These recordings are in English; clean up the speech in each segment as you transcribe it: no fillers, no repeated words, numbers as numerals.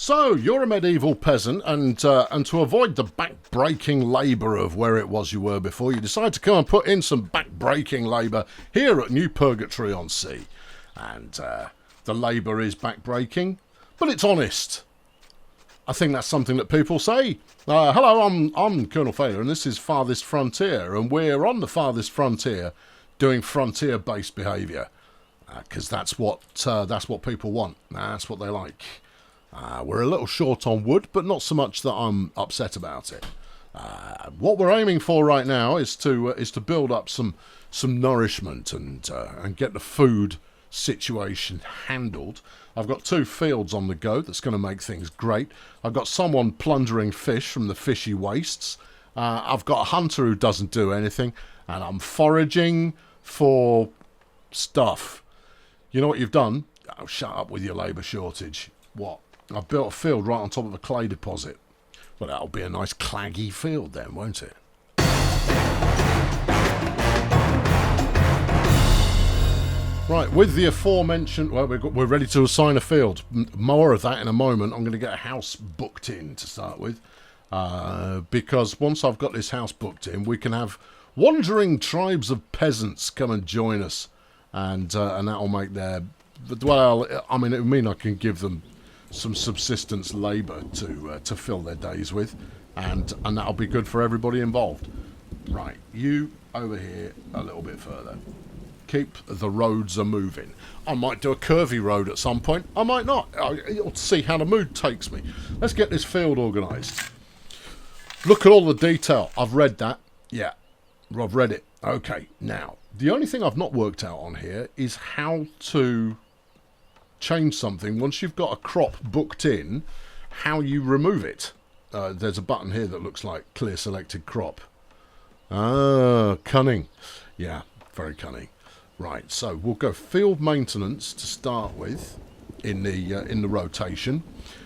So, you're a medieval peasant, and to avoid the back-breaking labour of where it was you were before, you decide to come and put in some back-breaking labour here at New Purgatory-on-Sea. And the labour is back-breaking, but it's honest. I think that's something that people say. Hello, I'm Colonel Failure, and this is Farthest Frontier, and we're on the Farthest Frontier doing frontier-based behaviour. Because that's what people want. That's what they like. We're a little short on wood, but not so much that I'm upset about it. What we're aiming for right now is to build up some nourishment and get the food situation handled. I've got 2 fields on the go. That's going to make things great. I've got someone plundering fish from the fishy wastes. I've got a hunter who doesn't do anything, and I'm foraging for stuff. You know what you've done? Oh, shut up with your labour shortage. What? I've built a field right on top of a clay deposit. Well, that'll be a nice claggy field then, won't it? Right, with the aforementioned... Well, we're ready to assign a field. More of that in a moment. I'm going to get a house booked in to start with. Because once I've got this house booked in, we can have wandering tribes of peasants come and join us. And that'll make their... Well, I mean, it would mean I can give them some subsistence labour to fill their days with. And that'll be good for everybody involved. Right, you over here a little bit further. Keep the roads a-moving. I might do a curvy road at some point. I might not. You'll see how the mood takes me. Let's get this field organised. Look at all the detail. I've read that. Yeah, I've read it. Okay, now... The only thing I've not worked out on here is how to change something once you've got a crop booked in, how you remove it. There's a button here that looks like clear selected crop. Ah, cunning. Yeah, very cunning. Right, so we'll go field maintenance to start with in the rotation,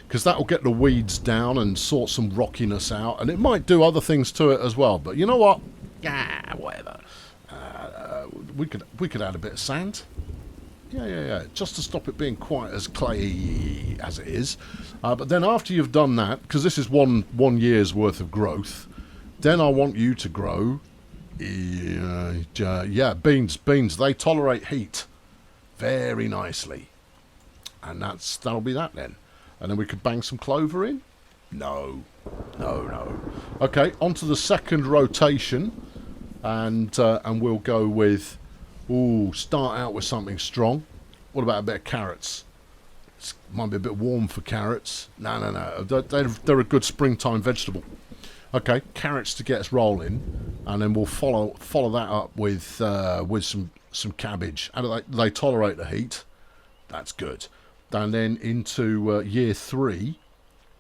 because that'll get the weeds down and sort some rockiness out, and it might do other things to it as well. But you know what? Whatever. We could add a bit of sand. Yeah. Just to stop it being quite as clayey as it is. But then after you've done that, because this is one year's worth of growth, then I want you to grow. Beans. They tolerate heat very nicely, and that'll be that then. And then we could bang some clover in. No. Okay, on to the second rotation. And we'll go with, start out with something strong. What about a bit of carrots? It might be a bit warm for carrots. No. They're a good springtime vegetable. Okay, carrots to get us rolling, and then we'll follow that up with some cabbage. And they tolerate the heat. That's good. And then into year 3.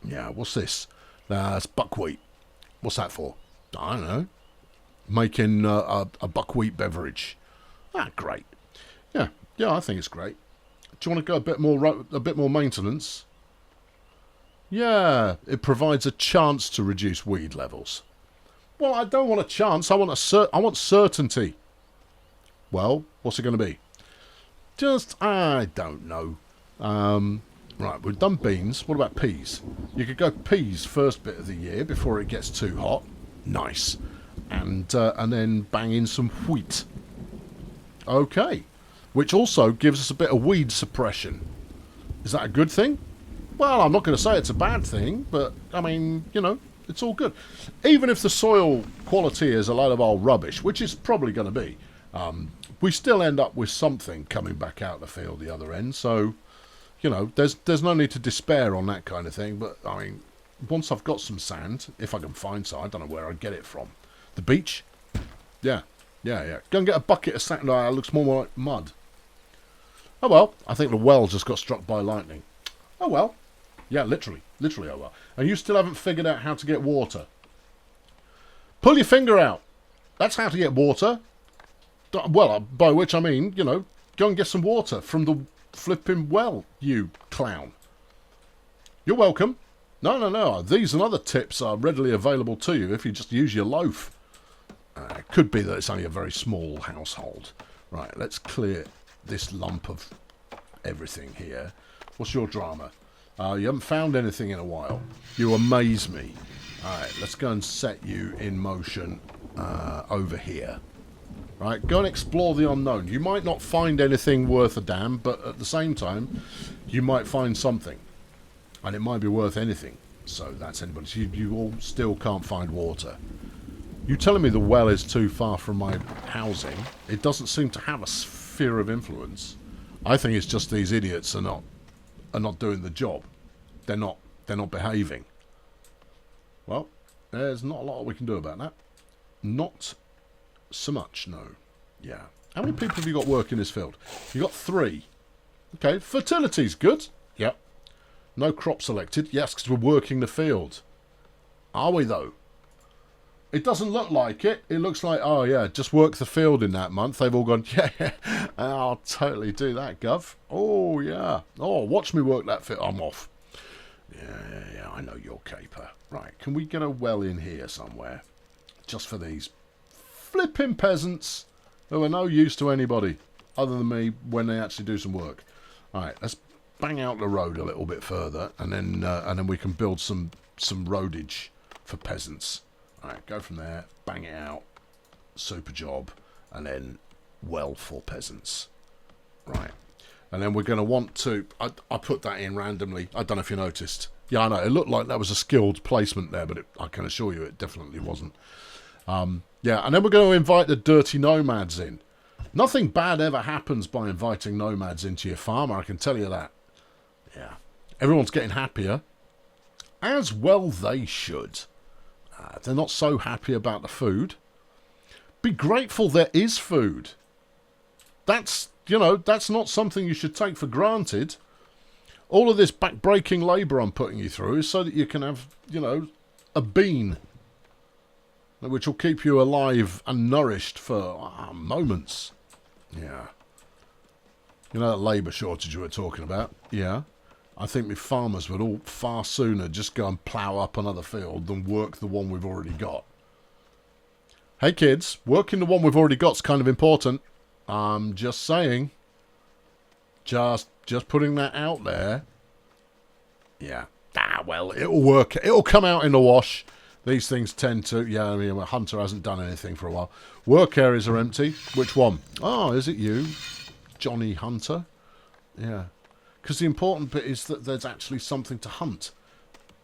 Yeah, what's this? It's buckwheat. What's that for? I don't know. Making a buckwheat beverage. Great. Yeah, I think it's great. Do you want to go a bit more maintenance? Yeah, it provides a chance to reduce weed levels. Well, I don't want a chance. I want certainty. Well, what's it going to be? I don't know. Right, we've done beans. What about peas? You could go peas first bit of the year before it gets too hot. Nice. And then bang in some wheat. Okay. Which also gives us a bit of weed suppression. Is that a good thing? Well, I'm not going to say it's a bad thing, but, I mean, it's all good. Even if the soil quality is a load of old rubbish, which is probably going to be, we still end up with something coming back out the field the other end. So, there's no need to despair on that kind of thing. But, I mean, once I've got some sand, if I can find some, I don't know where I'd get it from. The beach? Yeah. Go and get a bucket of sand. It looks more like mud. Oh well, I think the well just got struck by lightning. Oh well. Yeah, literally oh well. And you still haven't figured out how to get water. Pull your finger out. That's how to get water. Well, by which I mean, go and get some water from the flipping well, you clown. You're welcome. No. These and other tips are readily available to you if you just use your loaf. It could be that it's only a very small household. Right, let's clear this lump of everything here. What's your drama? You haven't found anything in a while. You amaze me. Alright, let's go and set you in motion over here. Right, go and explore the unknown. You might not find anything worth a damn, but at the same time, you might find something. And it might be worth anything. So that's anybody. So you all still can't find water. You telling me the well is too far from my housing? It doesn't seem to have a sphere of influence. I think it's just these idiots are not doing the job. They're not behaving. Well, there's not a lot we can do about that. Not so much, no. Yeah. How many people have you got working this field? You got 3. Okay, fertility's good. Yep. No crop selected. Yes, because we're working the field. Are we, though? It doesn't look like it. It looks like, oh, yeah, just work the field in that month. They've all gone, yeah, I'll totally do that, Gov. Oh, yeah. Oh, watch me work that field. I'm off. Yeah, I know your caper. Right, can we get a well in here somewhere? Just for these flipping peasants who are no use to anybody other than me when they actually do some work. Alright, let's bang out the road a little bit further and then we can build some roadage for peasants. Alright, go from there, bang it out, super job, and then well for peasants. Right. And then we're going to want to... I put that in randomly. I don't know if you noticed. Yeah, I know. It looked like that was a skilled placement there, but I can assure you it definitely wasn't. Yeah, and then we're going to invite the dirty nomads in. Nothing bad ever happens by inviting nomads into your farm, I can tell you that. Yeah. Everyone's getting happier. As well they should. They're not so happy about the food. Be grateful there is food. That's not something you should take for granted. All of this back-breaking labour I'm putting you through is so that you can have, a bean, which will keep you alive and nourished for moments. Yeah. You know that labour shortage we were talking about? Yeah. I think my farmers would all far sooner just go and plough up another field than work the one we've already got. Hey kids, working the one we've already got is kind of important. I'm just saying. Just putting that out there. Yeah. Well, it'll work. It'll come out in the wash. These things tend to. Yeah, I mean, Hunter hasn't done anything for a while. Work areas are empty. Which one? Oh, is it you? Johnny Hunter? Yeah. Because the important bit is that there's actually something to hunt.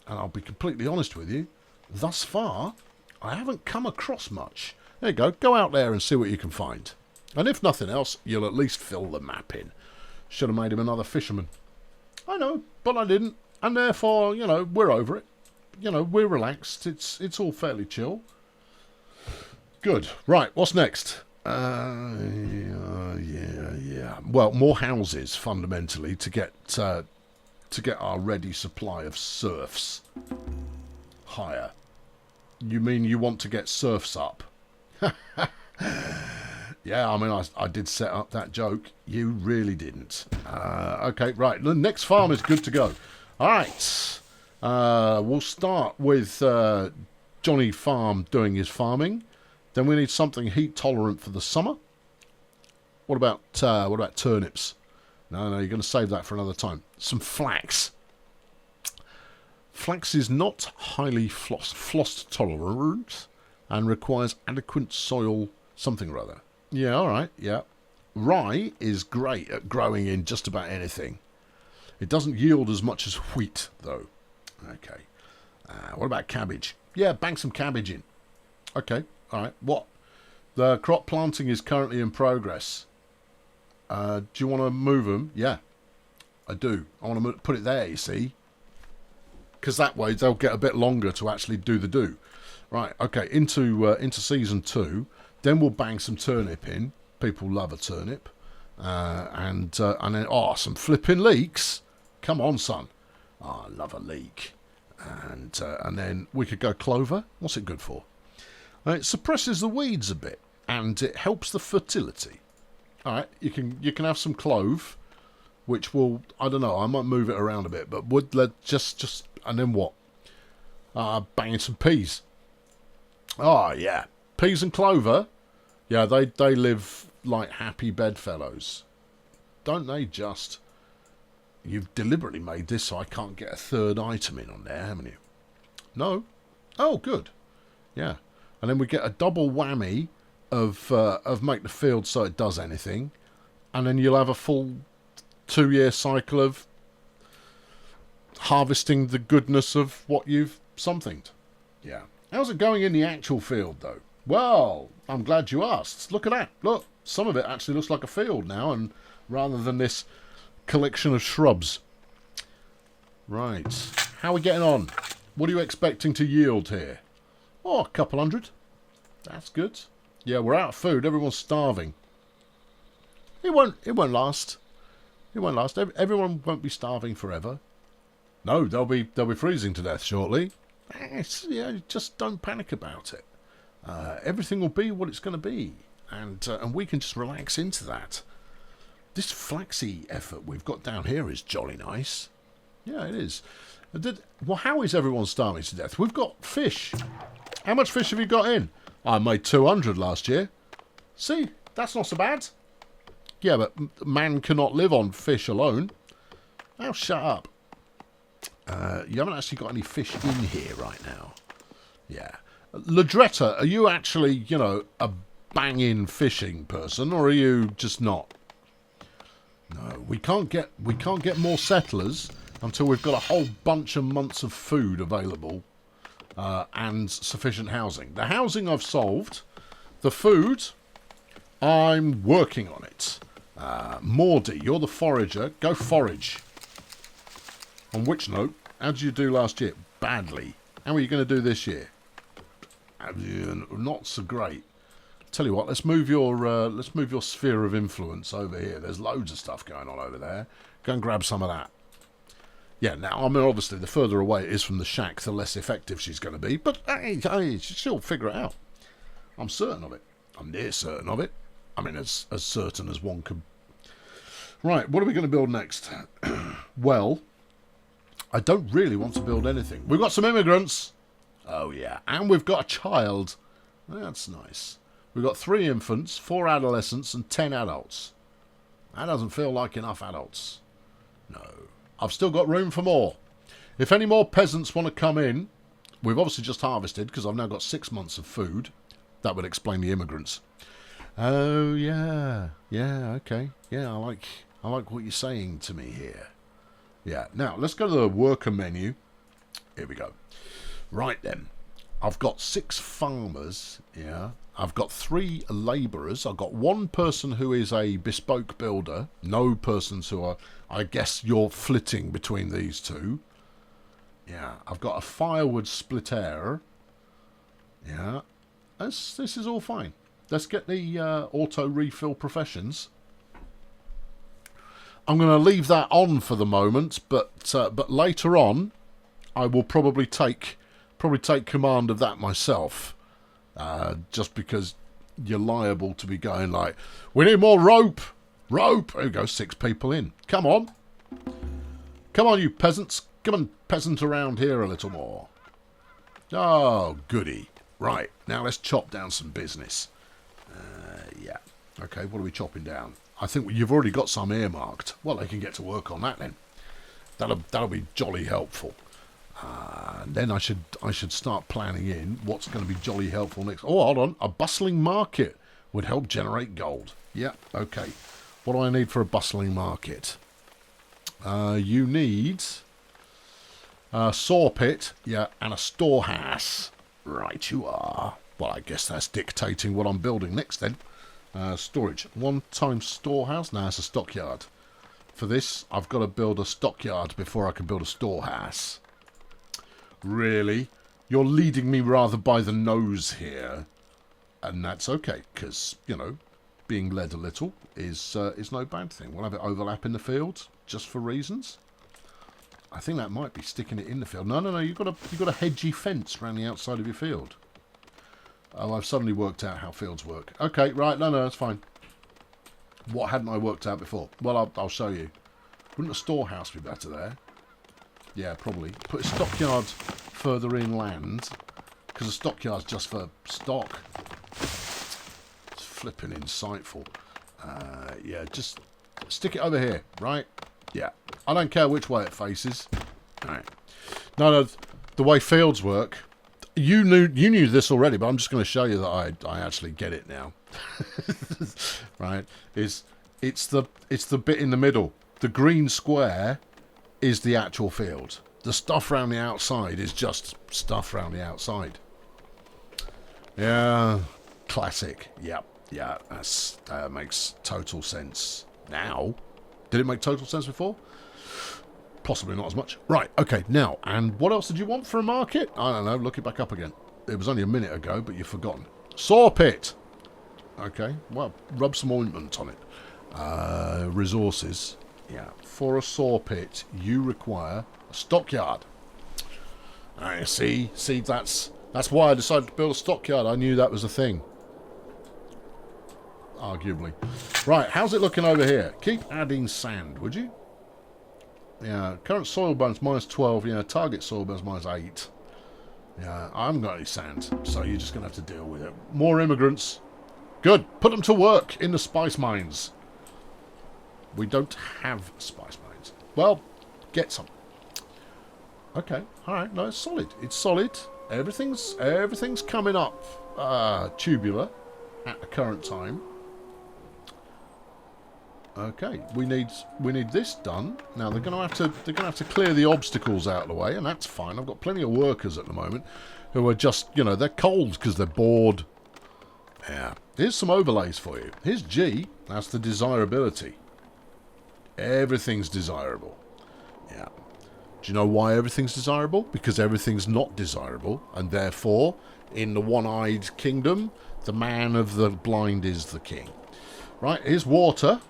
And I'll be completely honest with you. Thus far, I haven't come across much. There you go. Go out there and see what you can find. And if nothing else, you'll at least fill the map in. Should have made him another fisherman. I know, but I didn't. And therefore, we're over it. We're relaxed. It's all fairly chill. Good. Right, what's next? Yeah. Well, more houses, fundamentally, to get our ready supply of serfs higher. You mean you want to get serfs up? Yeah, I mean, I did set up that joke. You really didn't. Okay, right. The next farm is good to go. All right. We'll start with Johnny Farm doing his farming. Then we need something heat tolerant for the summer. What about turnips? No, you're going to save that for another time. Some flax. Flax is not highly frost tolerant and requires adequate soil something or other. Yeah, all right, yeah. Rye is great at growing in just about anything. It doesn't yield as much as wheat, though. Okay. What about cabbage? Yeah, bang some cabbage in. Okay, all right. What? The crop planting is currently in progress. Do you want to move them? Yeah, I do. I want to put it there, you see. Because that way they'll get a bit longer to actually do the do. Right, okay, into season 2. Then we'll bang some turnip in. People love a turnip. And then, some flipping leeks. Come on, son. Oh, I love a leek. And then we could go clover. What's it good for? It suppresses the weeds a bit. And it helps the fertility. All right, you can have some clove, which will, I don't know, I might move it around a bit, but would let just and then what? Banging some peas. Oh yeah, peas and clover. Yeah, they live like happy bedfellows, don't they? Just You've deliberately made this so I can't get a third item in on there, haven't you? No? Oh, good. Yeah. And then we get a double whammy of make the field so it does anything. And then you'll have a full 2-year cycle of harvesting the goodness of what you've somethinged. Yeah. How's it going in the actual field, though? Well, I'm glad you asked. Look at that. Look, some of it actually looks like a field now, and rather than this collection of shrubs. Right. How are we getting on? What are you expecting to yield here? Oh, a couple hundred. That's good. Yeah, we're out of food. Everyone's starving. It won't last. It won't last. Everyone won't be starving forever. No, they'll be freezing to death shortly. Just don't panic about it. Everything will be what it's going to be, and we can just relax into that. This flaxy effort we've got down here is jolly nice. Yeah, it is. Well, how is everyone starving to death? We've got fish. How much fish have you got in? I made 200 last year. See, that's not so bad. Yeah, but man cannot live on fish alone. Now shut up. You haven't actually got any fish in here right now. Yeah. Ladretta, are you actually, a banging fishing person, or are you just not? No, we can't get more settlers until we've got a whole bunch of months of food available and sufficient housing. The housing I've solved. The food, I'm working on it. Mordy, you're the forager. Go forage. On which note, how did you do last year? Badly. How are you going to do this year? Not so great. Tell you what, let's move your sphere of influence over here. There's loads of stuff going on over there. Go and grab some of that. Yeah, now, I mean, obviously, the further away it is from the shack, the less effective she's going to be. But, hey, she'll figure it out. I'm certain of it. I'm near certain of it. I mean, as certain as one could. Right, what are we going to build next? Well, I don't really want to build anything. We've got some immigrants. Oh, yeah. And we've got a child. That's nice. We've got 3 infants, 4 adolescents, and 10 adults. That doesn't feel like enough adults. No. I've still got room for more. If any more peasants want to come in, we've obviously just harvested because I've now got 6 months of food. That would explain the immigrants. Oh, yeah. Yeah, okay. Yeah, I like what you're saying to me here. Yeah. Now, let's go to the worker menu. Here we go. Right then. I've got 6 farmers. Yeah. I've got 3 labourers. I've got 1 person who is a bespoke builder. No persons who are... I guess you're flitting between these 2. Yeah. I've got a firewood splitter. Yeah. This is all fine. Let's get the auto refill professions. I'm going to leave that on for the moment, but later on, I will probably take command of that myself. Just because you're liable to be going like, we need more rope. Rope. There we go. 6 people in. Come on. Come on, you peasants. Come on, peasant around here a little more. Oh, goody. Right. Now let's chop down some business. Yeah. Okay, what are we chopping down? I think you've already got some earmarked. Well, they can get to work on that then. That'll be jolly helpful. Then I should start planning in what's going to be jolly helpful next. Oh, hold on. A bustling market would help generate gold. Yeah, okay. What do I need for a bustling market? You need a saw pit, yeah, and a storehouse. Right, you are. Well, I guess that's dictating what I'm building next then. Storage. 1 time storehouse. Now it's a stockyard. For this, I've got to build a stockyard before I can build a storehouse. Really? You're leading me rather by the nose here. And that's okay, because, being led a little is no bad thing. We'll have it overlap in the field, just for reasons. I think that might be sticking it in the field. No, you've got a hedgy fence around the outside of your field. Oh, I've suddenly worked out how fields work. Okay, right, no, that's fine. What hadn't I worked out before? Well, I'll show you. Wouldn't a storehouse be better there? Yeah, probably. Put a stockyard further inland, because a stockyard's just for stock. It's flipping insightful. Yeah, just stick it over here, right? Yeah. I don't care which way it faces. All right. No, the way fields work, you knew this already, but I'm just going to show you that I actually get it now. Right? It's the bit in the middle. The green square is the actual field. The stuff around the outside is just stuff around the outside. Yeah, classic. Yep, yeah, that makes total sense now. Did it make total sense before? Possibly not as much. Right, okay, now, and what else did you want for a market? I don't know, look it back up again. It was only a minute ago, but you've forgotten. Saw pit. Okay, well, rub some ointment on it. Resources. Yeah, for a saw pit, you require a stockyard. I see, that's why I decided to build a stockyard. I knew that was a thing. Arguably. Right, how's it looking over here? Keep adding sand, would you? Yeah, current soil balance -12. Yeah, target soil balance -8. Yeah, I haven't got any sand, so you're just going to have to deal with it. More immigrants. Good. Put them to work in the spice mines. We don't have spice mines. Well, get some. Okay, alright, no, it's solid. It's solid. Everything's coming up tubular at the current time. Okay, we need this done. Now they're gonna have to clear the obstacles out of the way, and that's fine. I've got plenty of workers at the moment who are just, you know, they're cold because they're bored. Yeah. Here's some overlays for you. Here's G. That's the desirability. Everything's desirable. Yeah. Do you know why everything's desirable? Because everything's not desirable, and therefore, in the one-eyed kingdom, the man of the blind is the king. Right, here's water.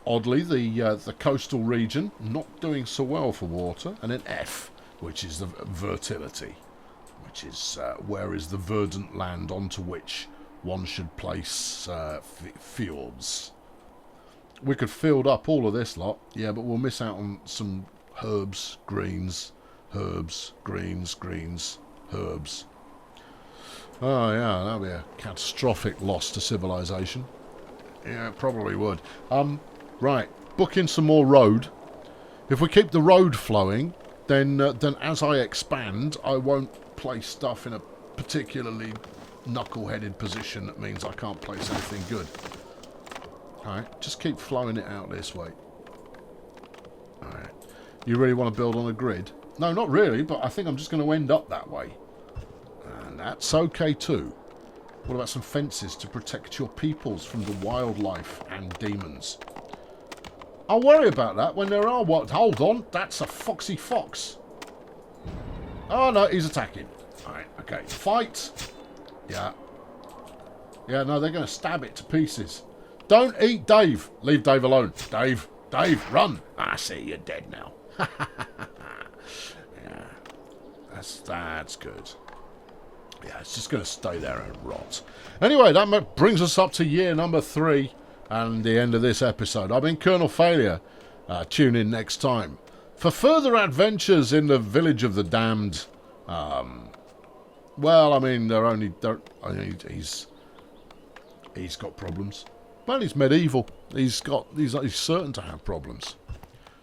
Oddly, the coastal region, not doing so well for water. And an F, which is the fertility, which is where is the verdant land onto which one should place fields. We could field up all of this lot, yeah, but we'll miss out on some herbs, greens, greens, herbs. Oh yeah, that'd be a catastrophic loss to civilization. Yeah, it probably would. Right, book in some more road. If we keep the road flowing, then as I expand, I won't place stuff in a particularly knuckle-headed position that means I can't place anything good. Alright, just keep flowing it out this way. Alright. You really want to build on a grid? No, not really, but I think I'm just going to end up that way. And that's okay too. What about some fences to protect your peoples from the wildlife and demons? I'll worry about that when there are what? Hold on, that's a foxy fox. Oh no, he's attacking. Alright, okay. Fight. Yeah. Yeah, no, they're going to stab it to pieces. Don't eat Dave. Leave Dave alone. Dave, run. I see, you're dead now. Yeah. That's good. Yeah, it's just going to stay there and rot. Anyway, that brings us up to year number 3 and the end of this episode. I've been Colonel Failure. Tune in next time for further adventures in the village of the damned. Well, I mean, he's got problems. Well, he's medieval. He's certain to have problems.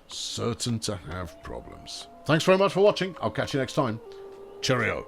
Certain to have problems. Thanks very much for watching. I'll catch you next time. Cheerio.